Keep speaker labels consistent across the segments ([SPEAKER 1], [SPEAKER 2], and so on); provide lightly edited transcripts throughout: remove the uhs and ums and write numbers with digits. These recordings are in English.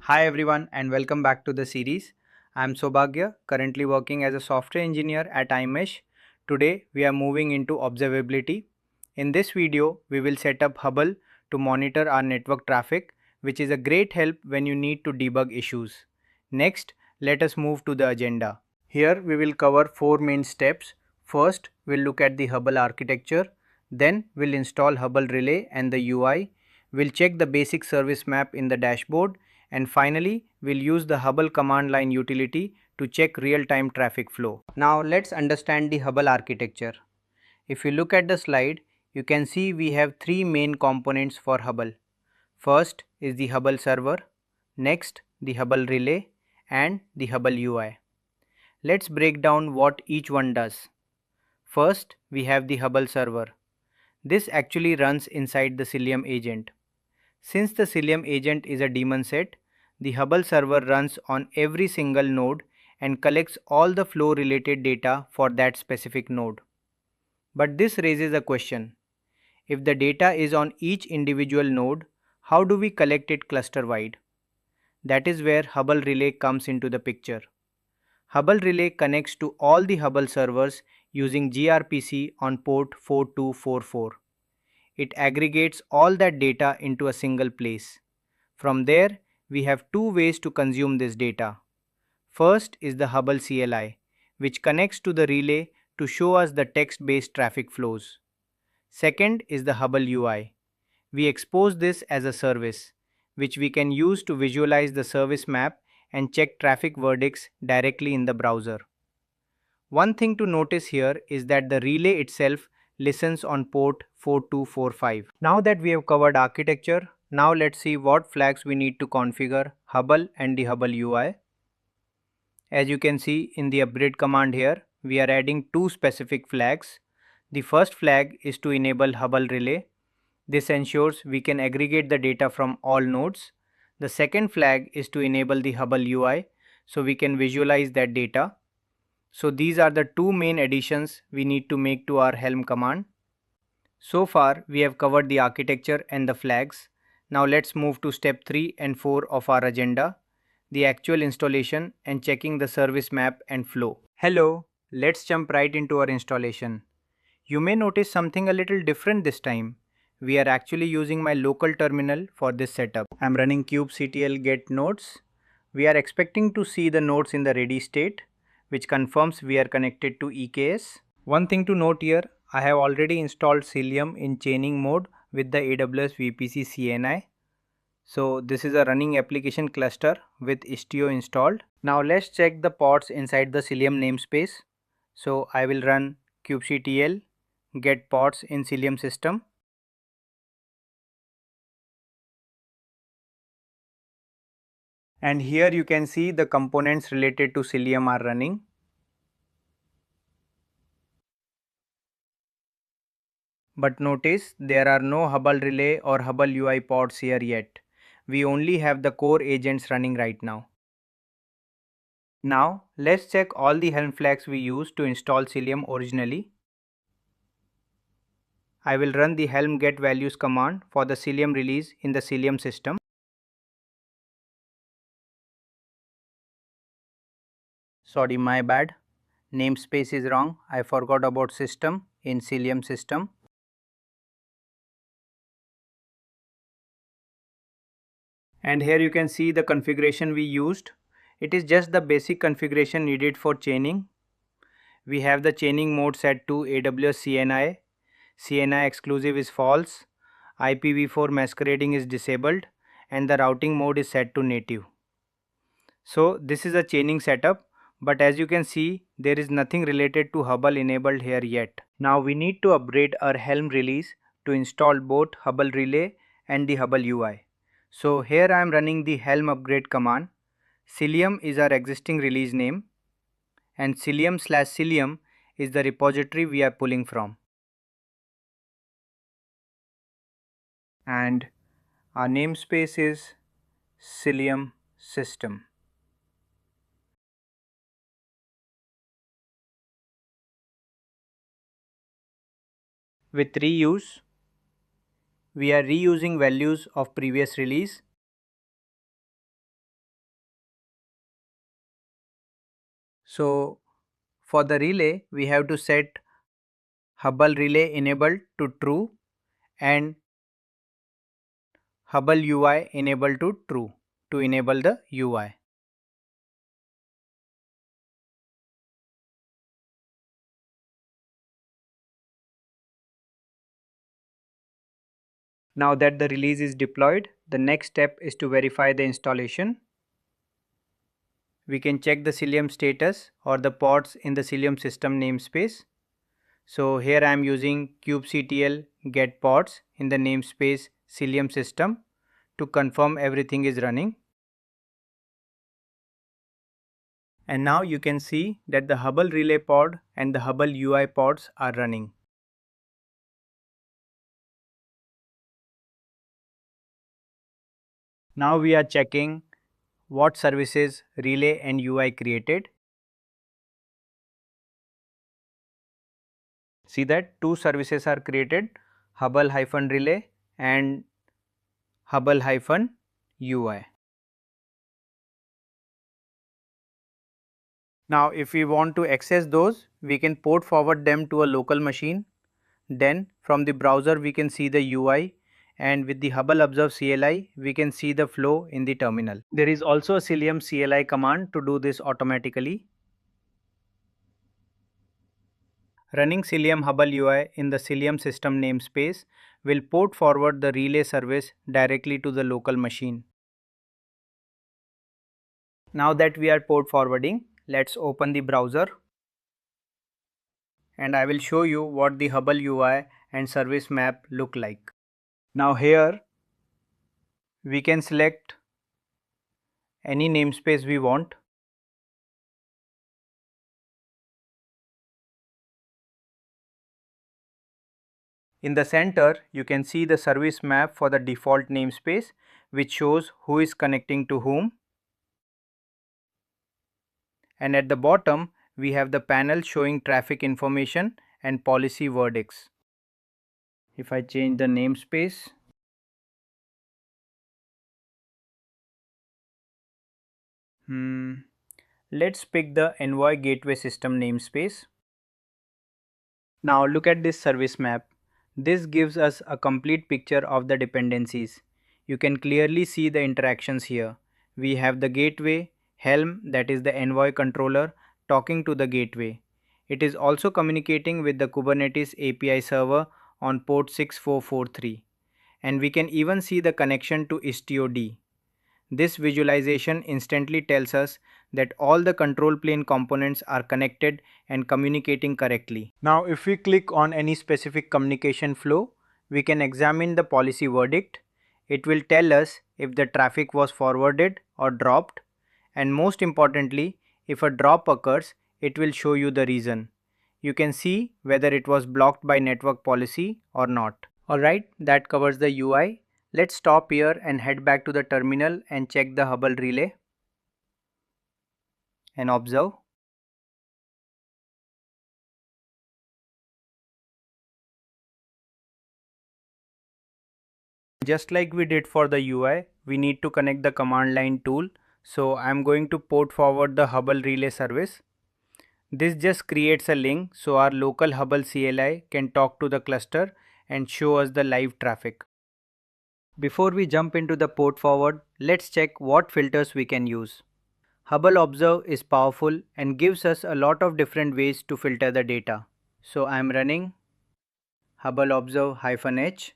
[SPEAKER 1] Hi everyone and welcome back to the series. I am Sobhagya, currently working as a software engineer at iMesh. Today we are moving into observability. In this video, we will set up Hubble to monitor our network traffic, which is a great help when you need to debug issues. Next, let us move to the agenda. Here we will cover 4 main steps. First, we'll look at the Hubble architecture. Then we'll install Hubble Relay and the UI. We'll check the basic service map in the dashboard. And finally, we'll use the Hubble command line utility to check real-time traffic flow. Now let's understand the Hubble architecture. If you look at the slide, you can see we have 3 main components for Hubble. First is the Hubble server, next the Hubble relay and the Hubble UI. Let's break down what each one does. First, we have the Hubble server. This actually runs inside the CILIUM agent. Since the CILIUM agent is a daemon set, the Hubble server runs on every single node and collects all the flow related data for that specific node. But this raises a question. If the data is on each individual node, how do we collect it cluster wide? That is where Hubble Relay comes into the picture. Hubble Relay connects to all the Hubble servers using gRPC on port 4244. It aggregates all that data into a single place. From there, we have two ways to consume this data. First is the Hubble CLI, which connects to the relay to show us the text-based traffic flows. Second is the Hubble UI. We expose this as a service, which we can use to visualize the service map and check traffic verdicts directly in the browser. One thing to notice here is that the relay itself listens on port 4245. Now that we have covered architecture, now let's see what flags we need to configure Hubble and the Hubble UI. As you can see in the upgrade command here, we are adding two specific flags. The first flag is to enable Hubble relay. This ensures we can aggregate the data from all nodes. The second flag is to enable the Hubble UI so we can visualize that data. So these are the two main additions we need to make to our helm command. So far we have covered the architecture and the flags. Now let's move to step 3 and 4 of our agenda, the actual installation and checking the service map and flow. Hello, let's jump right into our installation. You may notice something a little different this time. We are actually using my local terminal for this setup. I'm running kubectl get nodes. We are expecting to see the nodes in the ready state, which confirms we are connected to EKS. One thing to note here, I have already installed CILIUM in chaining mode with the AWS VPC CNI. So this is a running application cluster with Istio installed. Now let's check the pods inside the CILIUM namespace. So I will run kubectl get pods in CILIUM system. And here you can see the components related to CILIUM are running. But notice there are no Hubble Relay or Hubble UI pods here yet. We only have the core agents running right now. Now let's check all the Helm flags we used to install CILIUM originally. I will run the helm get values command for the CILIUM release in the CILIUM system. Sorry, my bad. Namespace is wrong. I forgot about system in CILIUM system. And here you can see the configuration we used. It is just the basic configuration needed for chaining. We have the chaining mode set to AWS CNI. CNI exclusive is false. IPv4 masquerading is disabled and the routing mode is set to native. So this is a chaining setup, but as you can see there is nothing related to Hubble enabled here yet. Now we need to upgrade our Helm release to install both Hubble Relay and the Hubble UI. So here I am running the Helm upgrade command. CILIUM is our existing release name and CILIUM/CILIUM is the repository we are pulling from. And our namespace is CILIUM system. With reuse, we are reusing values of previous release. So for the relay, we have to set Hubble relay enabled to true and Hubble UI enabled to true to enable the UI. Now that the release is deployed, the next step is to verify the installation. We can check the CILIUM status or the pods in the CILIUM system namespace. So here I am using kubectl get pods in the namespace CILIUM system to confirm everything is running. And now you can see that the Hubble relay pod and the Hubble UI pods are running. Now we are checking what services relay and UI created. See that two services are created, Hubble-relay and Hubble-UI. Now if we want to access those, we can port forward them to a local machine. Then from the browser we can see the UI, and with the Hubble Observe CLI we can see the flow in the terminal. There is also a CILIUM CLI command to do this automatically. Running CILIUM Hubble UI in the CILIUM system namespace will port forward the relay service directly to the local machine. Now that we are port forwarding, let's open the browser and I will show you what the Hubble UI and service map look like. Now here we can select any namespace we want. In the center, you can see the service map for the default namespace, which shows who is connecting to whom. And at the bottom, we have the panel showing traffic information and policy verdicts. If I change the namespace, let's pick the Envoy Gateway System namespace. Now look at this service map. This gives us a complete picture of the dependencies. You can clearly see the interactions here. We have the gateway, helm, that is the Envoy controller, talking to the gateway. It is also communicating with the Kubernetes API server on port 6443. And we can even see the connection to Istio. This visualization instantly tells us that all the control plane components are connected and communicating correctly. Now if we click on any specific communication flow, we can examine the policy verdict. It will tell us if the traffic was forwarded or dropped, and most importantly, if a drop occurs, it will show you the reason. You can see whether it was blocked by network policy or not. Alright, that covers the UI. Let's stop here and head back to the terminal and check the Hubble relay and observe. Just like we did for the UI, we need to connect the command line tool. So I'm going to port forward the Hubble relay service. This just creates a link so our local Hubble CLI can talk to the cluster and show us the live traffic. Before we jump into the port forward, let's check what filters we can use. Hubble Observe is powerful and gives us a lot of different ways to filter the data. So I'm running Hubble Observe -h.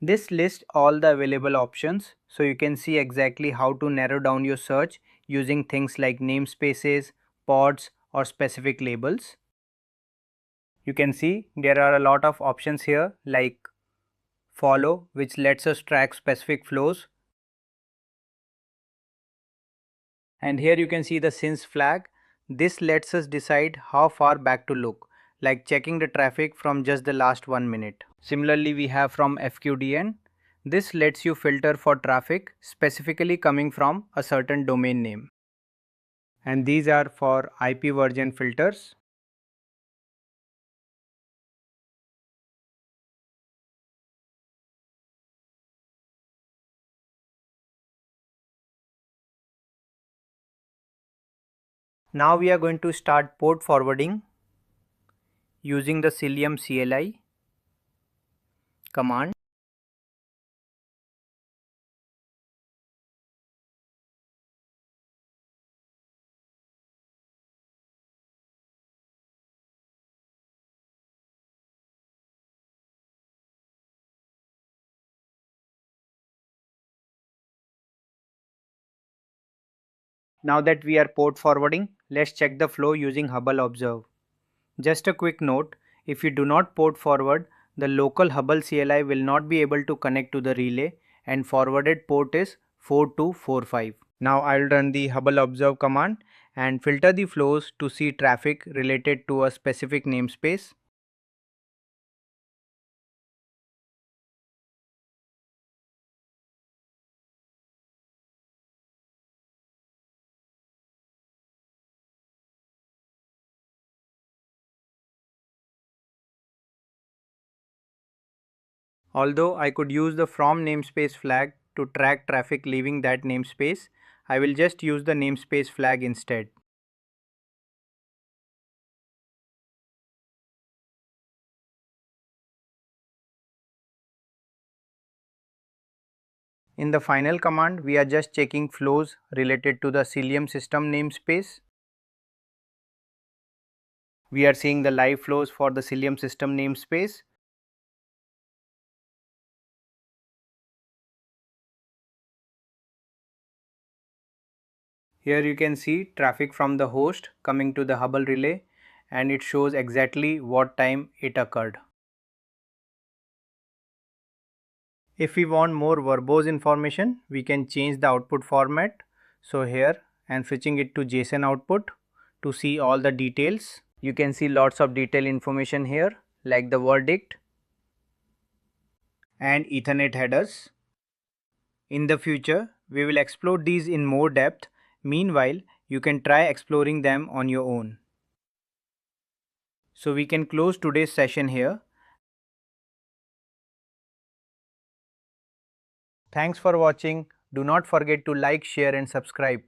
[SPEAKER 1] This lists all the available options, so you can see exactly how to narrow down your search using things like namespaces, pods, or specific labels. You can see there are a lot of options here like follow, which lets us track specific flows. And here you can see the since flag. This lets us decide how far back to look, like checking the traffic from just the last 1 minute. Similarly, we have from FQDN. This lets you filter for traffic specifically coming from a certain domain name. And these are for IP version filters. Now we are going to start port forwarding using the CILIUM CLI command. Now that we are port forwarding, let's check the flow using Hubble Observe. Just a quick note, if you do not port forward, the local Hubble CLI will not be able to connect to the relay and forwarded port is 4245. Now I'll run the Hubble Observe command and filter the flows to see traffic related to a specific namespace. Although I could use the from namespace flag to track traffic leaving that namespace, I will just use the namespace flag instead. In the final command, we are just checking flows related to the CILIUM system namespace. We are seeing the live flows for the CILIUM system namespace. Here you can see traffic from the host coming to the Hubble relay and it shows exactly what time it occurred. If we want more verbose information, we can change the output format. So here I am switching it to JSON output to see all the details. You can see lots of detailed information here like the verdict and Ethernet headers. In the future, we will explore these in more depth. Meanwhile, you can try exploring them on your own. So we can close today's session here. Thanks for watching. Do not forget to like, share and subscribe.